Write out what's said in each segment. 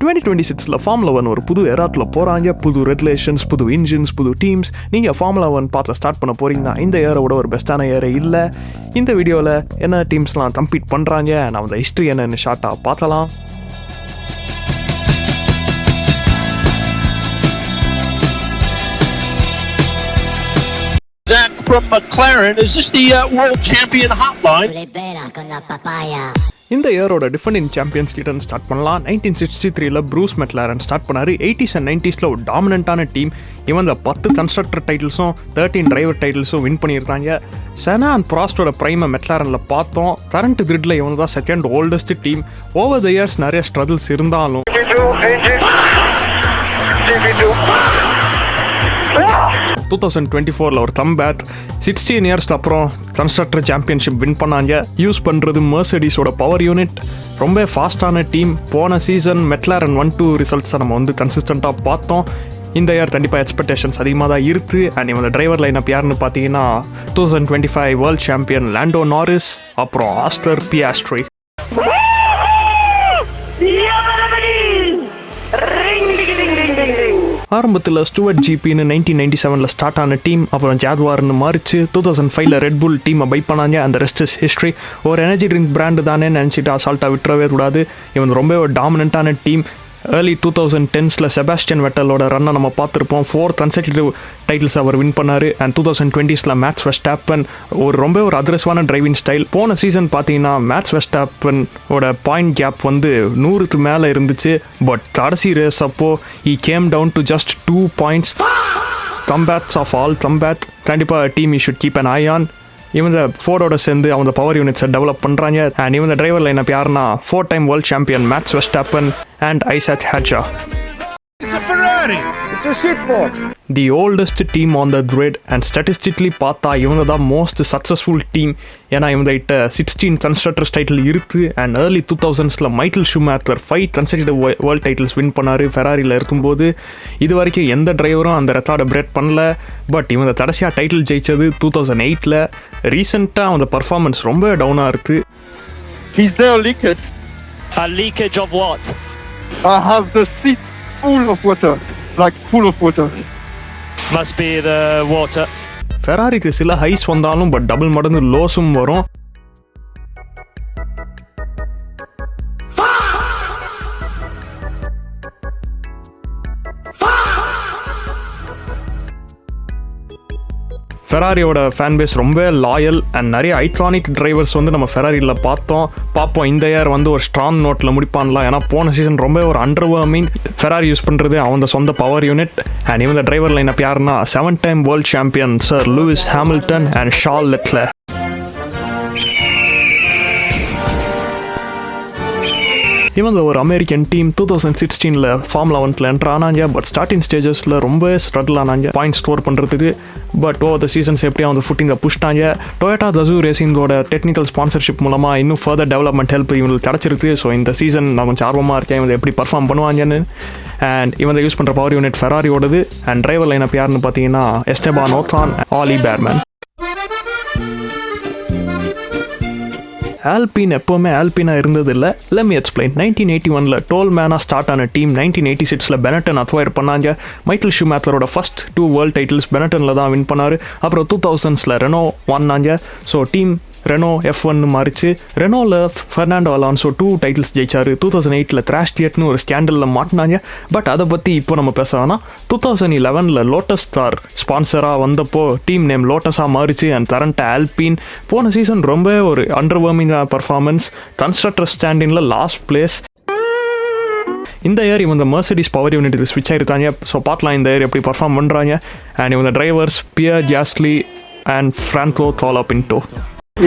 2026 formula 1 ஒரு புது எராட்டில் போகிறாங்க. புது ரெகுலேஷன்ஸ், புது இன்ஜின்ஸ், புது டீம்ஸ். நீங்கள் ஃபார்முலா 1 பார்த்து ஸ்டார்ட் பண்ண போகிறீங்கன்னா இந்த இயரோட ஒரு பெஸ்ட்டான இயரே இல்லை. இந்த வீடியோவில் என்ன டீம்ஸ்லாம் கம்பீட் பண்ணுறாங்க, நான் அந்த ஹிஸ்ட்ரி என்னன்னு ஷார்ட்டாக பார்த்தலாம். Zach from McLaren, is this the world champion hotline? இந்த இயரோட டிஃபெண்டிங் சாம்பியன்ஸ் கிட்ட ஸ்டார்ட் பண்ணலாம். 1963 ப்ரூஸ் மெக்லாரன் ஸ்டார்ட் பண்ணாரு. 80s and 90s ஒரு டாமினண்டான டீம். இவங்க 10 கன்ஸ்ட்ரக்டர் டைட்டில்ஸும் 13 டிரைவர் டைட்டில்ஸும் வின் பண்ணியிருந்தாங்க. செனா அண்ட் ப்ராஸ்டோட ப்ரைமை மெக்லாரனில் பார்த்தோம். கரண்ட் கிரிட்ல இவங்க தான் second oldest team. Over the years நிறைய ஸ்ட்ரகிள்ஸ் இருந்தாலும் 2024 ஒரு கம்பேக். 16 இயர்ஸ்க்கு அப்புறம் கன்ஸ்ட்ரக்டர் சாம்பியன்ஷிப் வின் பண்ணாங்க. யூஸ் பண்ணுறது மெர்சிடிஸோட பவர் யூனிட். ரொம்ப ஃபாஸ்டான டீம். போன சீசன் மெக்லாரன் 1-2 ரிசல்ட்ஸை நம்ம கன்சிஸ்டண்ட்டாக பார்த்தோம். இந்த இயர் கண்டிப்பாக எக்ஸ்பெக்டேஷன்ஸ் அதிகமாக தான் இருக்குது. அண்ட் இவங்க டிரைவர் லைனப் யாருன்னு பார்த்தீங்கன்னா 2025 வேர்ல்ட் சாம்பியன் லாண்டோ நாரிஸ், அப்புறம் ஆஸ்டர் பியாஸ்ட்ரி. ஆரம்பத்தில் ஸ்டூவர்ட் ஜிபின்னு 1997 ஸ்டார்ட் ஆன டீம் அப்புறம் ஜாக்வார்னு மாறிச்சு. 2005 RedBull டீமை பை பண்ணாங்க. அந்த ரெஸ்ட் இஸ் ஹிஸ்ட்ரி. ஒரு எனர்ஜி ட்ரிங்க் பிராண்டு தானே நினச்சிட்டு அசால்ட்டாக விட்டுறவே கூடாது. இவன் ரொம்ப ஒரு டாமினண்ட்டான டீம். ஏர்லி 2010s செபாஸ்டியன் வெட்டலோட ரன்னை நம்ம பார்த்துருப்போம். 4 கன்செக்யூட்டிவ் டைட்டில்ஸ் அவர் வின் பண்ணார். அண்ட் 2020s மேக்ஸ் வெஸ்டாப்பன் ஒரு அக்ரெசிவான டிரைவிங் ஸ்டைல். போன சீசன் பார்த்தீங்கன்னா மேக்ஸ் வெஸ்டாப்பனோட பாயிண்ட் கேப் 100க்கு மேலே இருந்துச்சு. பட் கடைசி ரேஸ் அப்போ he came down to just 2 points. Comebacks of all comeback. கண்டிப்பாக team you should keep an eye on. இவங்க ஃபோர்டோட சேர்ந்து அவங்க பவர் யூனிட்ஸை டெவலப் பண்ணுறாங்க. அண்ட் இவங்க டிரைவர் லைனப் யாருன்னா 4-time world champion Max Verstappen and Isack Hadjar. It's a Ferrari. It's a shitbox. The oldest team on the grid and statistically பார்த்தா இவங்க தான் மோஸ்ட் சக்ஸஸ்ஃபுல் டீம். ஏன்னா இவங்க கிட்ட 16 கன்ஸ்ட்ரக்டர்ஸ் டைட்டில் இருக்குது. And early 2000s Michael Schumacher 5 consecutive world titles win பண்ணார் ஃபெராரியில் இருக்கும்போது. இது வரைக்கும் எந்த டிரைவரும் அந்த ரெக்கார்டை பிரேக் பண்ணல. பட் இவங்க கடைசியாக டைட்டில் ஜெயிச்சது 2008. ரீசெண்டாக அவங்க பர்ஃபார்மன்ஸ் ரொம்ப டவுனாக இருக்குது. Is there a leakage? A leakage of what? I have the seat full of water, like full of water. Must be the water. ஃபெராரிக்கு சில ஹைஸ் வந்தாலும் பட் டபுள் மடங்கு லோஸும் வரும். ஃபெராரியோட ஃபேன் பேஸ் ரொம்ப லாயல் அண்ட் நிறைய iconic drivers நம்ம ஃபெராரியில் பார்ப்போம். இந்த year ஒரு ஸ்ட்ராங் நோட்டில் முடிப்பான்லாம். ஏன்னா போன சீசன் ரொம்ப ஒரு அண்டர்வர்மிங். ஃபெராரி யூஸ் பண்ணுறது அவங்க சொந்த பவர் யூனிட். அண்ட் இவங்க டிரைவர் லைனப் யாருன்னா 7-time world champion sir Lewis Hamilton and Charles Leclerc. இவங்க ஒரு அமெரிக்கன் டீம். 2016 ஃபார்முலா 1 என்டர் ஆனாங்க. பட் ஸ்டார்டிங் ஸ்டேஜஸில் ரொம்ப ஸ்ட்ரகிள் ஆனாங்க பாயிண்ட் ஸ்கோர் பண்ணுறதுக்கு. பட் ஓவர் த சீசன்ஸ் எப்படியா ஃபுட்டிங்கை புஷ்டாங்க. டொயோட்டா கசூ ரேசிங்கோட டெக்னிக்கல் ஸ்பான்சர்ஷிப் மூலமாக இன்னும் ஃபர்தர் டெவலப்மெண்ட் ஹெல்ப் இவங்களுக்கு கிடச்சிருக்கு. ஸோ இந்த சீசன் நான் கொஞ்சம் ஆர்வமாக இருக்கேன் இவங்க எப்படி பர்ஃபார்ம் பண்ணுவாங்கன்னு. அண்ட் இவங்க யூஸ் பண்ணுற பவர் யூனிட் ஃபெராரியோடது. அண்ட் டிரைவர் லைனப் யாருன்னு பார்த்தீங்கன்னா எஸ்டெபான் ஓத்ரான், ஆலி பேர்மேன். ஆல்பின் எப்போவுமே ஆல்பினாக இருந்ததில்லை. Let me explain. 1981 டோல்மேனாக ஸ்டார்ட் ஆன டீம் 1986 பெனட்டன் அக்வயர் பண்ணாங்க. மைக்கேல் ஷூமேக்கரோட ஃபர்ஸ்ட் 2 வேர்ல்ட் டைட்டில்ஸ் பெனட்டனில் தான் வின் பண்ணார். அப்புறம் 2000s ரெனோ வாங்கினாங்க. ஸோ டீம் ரெனோ F1 மாறிச்சு. ரெனோவில் ஃபெர்னாண்டோ அலான்சோ 2 டைட்டில்ஸ் ஜெயிச்சார். 2008 கிராஷ் தியேட்னு ஒரு ஸ்கேண்டலில் மாட்டினாங்க. பட் அதை பற்றி இப்போ நம்ம பேச வேணாம். 2011 லோட்டஸ் கார் ஸ்பான்சராக வந்தப்போ டீம் நேம் லோட்டஸாக மாறிச்சு. And current Alpine. போன சீசன் ரொம்ப ஒரு அண்டர்வர்மிங்கான பர்ஃபார்மன்ஸ். கன்ஸ்ட்ரக்டர் ஸ்டாண்டிங்கில் லாஸ்ட் பிளேஸ். இந்த இயர் இவங்க மெர்சிடிஸ் பவர் யூனிட்டுக்கு ஸ்விட்ச் ஆகிருக்காங்க. ஸோ பார்க்கலாம் இந்த இயர் எப்படி பர்ஃபார்ம் பண்ணுறாங்க. அண்ட் இவங்க drivers Pierre Gasly and Franco Colapinto.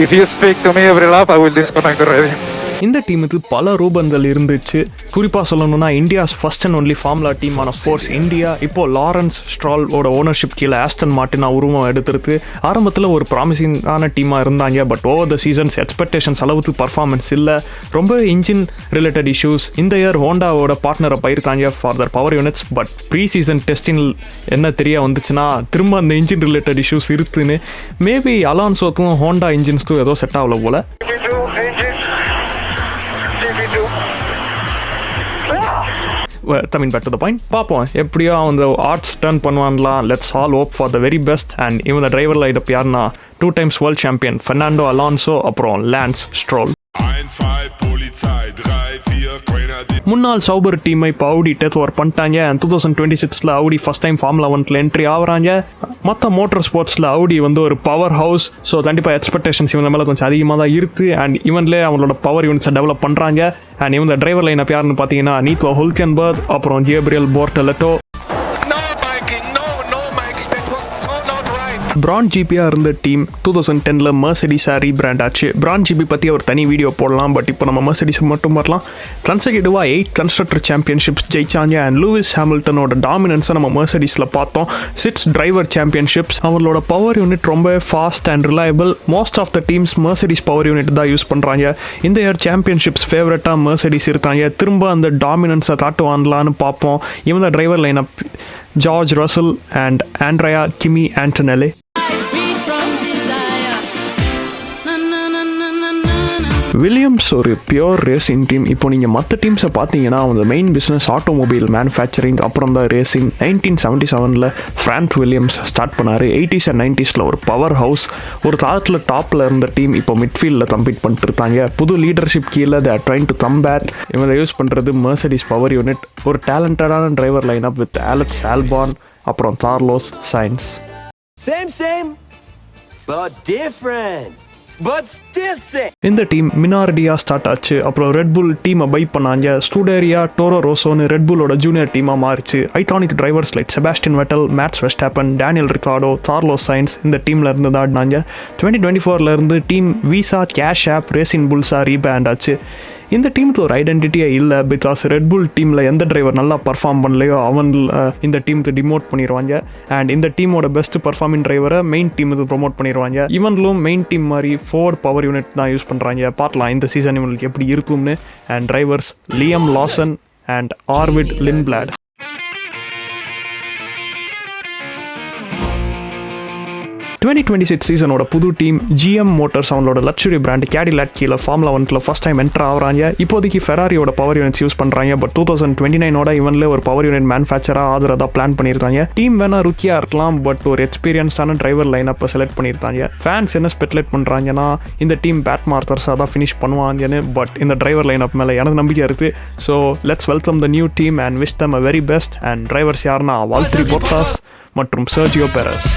If you speak to me every lap, I will disconnect the radio. இந்த டீமுக்கு பல ரூபங்கள் இருந்துச்சு. குறிப்பாக சொல்லணும்னா India's first and only formula டீமான ஃபோர்ஸ் இந்தியா இப்போது லாரன்ஸ் ஸ்ட்ராலோட ஓனர்ஷிப் கீழே ஆஸ்டன் மார்டினா உருவம் எடுத்துருக்கு. ஆரம்பத்தில் ஒரு ப்ராமிசிங்கான டீமாக இருந்தாங்க. But over the seasons expectations அளவுக்கு பர்ஃபார்மன்ஸ் இல்லை. ரொம்ப இன்ஜின் ரிலேட்டட் இஷ்யூஸ். இந்த இயர் ஹோண்டாவோட பார்ட்னரை போயிருக்காங்க for their power units. But pre season testing என்ன தெரிய வந்துச்சுன்னா திரும்ப அந்த இன்ஜின் ரிலேட்டட் இஷ்யூஸ் இருக்குன்னு. மேபி அலான்சோக்கும் ஹோண்டா இன்ஜின்ஸ்க்கும் ஏதோ செட் ஆகல போல. Back to the point. பார்ப்போம் எப்படியோ அந்த ஆர்ட்ஸ் டர்ன் பண்ணுவான்லாம். Let's all hope for the very best. And இவன் டிரைவர் லைனப் யாருன்னா 2 times world champion Fernando Alonso, அப்புறம் லான்ஸ் ஸ்ட்ரோல். முன்னாள் சௌபர் டீமை இப்போ Audi டேக் ஓவர் பண்ணிட்டாங்க. And 2026 Audi first time formula 1 entry ஆகிறாங்க. மற்ற மோட்டர் ஸ்போர்ட்ஸில் Audi வந்து ஒரு பவர் ஹவுஸ். ஸோ கண்டிப்பாக எக்ஸ்பெக்டேஷன்ஸ் இவங்க மேலே கொஞ்சம் அதிகமாக தான் இருக்குது. அண்ட் இவன்லேயே அவங்களோட பவர் யூனிட்ஸை டெவலப் பண்ணுறாங்க. அண்ட் இவங்க டிரைவர் லைன் யாருன்னு பார்த்தீங்கன்னா நீத்தோ ஹுல்கென்பர்க், அப்புறம் கேப்ரியல் போர்டலெட்டோ. பிராண்ட் ஜிபியாக இருந்த டீம் 2010 மெர்சிடிஸாக ரீபிராண்ட் ஆச்சு. பிராண்ட் ஜிபி பற்றி ஒரு தனி வீடியோ போடலாம். பட் இப்போ நம்ம மெர்சிடிஸ் மட்டும் வரலாம். கன்சர்வேட்டிவாக 8 கன்ஸ்ட்ரக்டர் சாம்பியன்ஷிப்ஸ் ஜெயிச்சாங்க. அண்ட் லூயிஸ் ஹாமில்டனோட டாமினன்ஸை நம்ம மெர்சிடிஸில் பார்த்தோம். 6 டிரைவர் சாம்பியன்ஷிப்ஸ். அவங்களோட பவர் யூனிட் ரொம்ப fast and reliable. Most of the teams Mercedes power unit தான் யூஸ் பண்ணுறாங்க. இந்த இயர் சாம்பியன்ஷிப்ஸ் ஃபேவரட்டாக மெர்சிடிஸ் இருக்காங்க. திரும்ப அந்த டாமினன்ஸை காட்டுவான்லான்னு பார்ப்போம். இவங்க driver lineup George Russell and Andrea Kimi Antonelli. Williams ஒரு பியோர் ரேசிங் டீம். இப்போ நீங்கள் மற்ற டீம்ஸை பார்த்தீங்கன்னா அவங்க மெயின் பிஸ்னஸ் ஆட்டோமொபைல் மேனுஃபேக்சரிங், அப்புறம் தான் ரேசிங். 1977 ஃப்ராங்க் வில்லியம்ஸ் ஸ்டார்ட் பண்ணார். 80s and 90s ஒரு பவர் ஹவுஸ். ஒரு காலத்தில் டாப்பில் இருந்த டீம் இப்போ மிட்ஃபீல்டில் கம்பீட் பண்ணிட்டு இருக்காங்க. புது லீடர்ஷிப் கீழே they are trying to come back. இவங்க யூஸ் பண்ணுறது மெர்சிடிஸ் பவர் யூனிட். ஒரு டேலண்டடான driver line up with Alex Albon, அப்புறம் Carlos Sainz. Same, but different. But still same. இந்த டீம் மினார்டியாக ஸ்டார்ட் ஆச்சு. அப்புறம் ரெட்புல் டீமை பை பண்ணாங்க. ஸ்டூடேரியா டோரோ ரோசோன்னு ரெட்புல்லோட ஜூனியர் டீமாக மாறிச்சு. Iconic drivers like Sebastian Vettel, Max Verstappen, Daniel Ricciardo, Carlos Sainz இந்த டீமில் இருந்து தான் ஆடினாங்க. 2024 team Visa Cash App Racing புல்ஸாக ரீபேண்ட் ஆச்சு. இந்த டீமுக்கு ஒரு ஐடென்டிட்டியே இல்லை. பிகாஸ் ரெட்புல் டீமில் எந்த டிரைவர் நல்லா பர்ஃபார்ம் பண்ணலையோ அவன் இந்த டீமுக்கு டிமோட் பண்ணிடுவாங்க. அண்ட் இந்த டீமோட பெஸ்ட் பர்ஃபார்மிங் டிரைவரை மெயின் டீமுக்கு ப்ரொமோட் பண்ணிடுவாங்க. இவங்களும் மெயின் டீம் மாதிரி 4 பவர் யூனிட் தான் யூஸ் பண்ணுறாங்க. பார்க்கலாம் இந்த சீசன் இவங்களுக்கு எப்படி இருக்கும்னு. And drivers Liam Lawson and Arvid Lindblad. 2026 சீசனோட புது டீம் GM மோட்டர்ஸ் அவங்களோட லக்ஸுரி பிராண்ட் Cadillac கீழே ஃபார்முலா 1 ஃபர்ஸ்ட் டைம் என்டர் ஆகிறாங்க. இப்போதைக்கு ஃபெராரியோட பவர் யூனிட்ஸ் யூஸ் பண்ணுறாங்க. பட் 2029 இவன்ல ஒரு பவர் யூனிட் மேனுஃபேக்சராக ஆகிறதா பிளான் பண்ணியிருக்காங்க. டீம் வேணா ருக்கியாக இருக்கலாம், பட் ஒரு எக்ஸ்பீரியன்ஸ்டான டிரைவர் லைன் அப்போ செலக்ட் பண்ணியிருக்காங்க. ஃபேன்ஸ் என்ன ஸ்பெகுலேட் பண்ணுறாங்கன்னா இந்த டீம் பேட் மார்க்கர்ஸாக தான் ஃபினிஷ் பண்ணுவாங்கன்னு. பட் இந்த டிரைவர் லைன் அப் மேலே எனக்கு நம்பிக்கை இருக்குது. So let's welcome the new team and wish them a very best. And drivers யாருன்னா வால்த்ரி பொட்டாஸ் மற்றும் சர்ஜியோ பெரஸ்.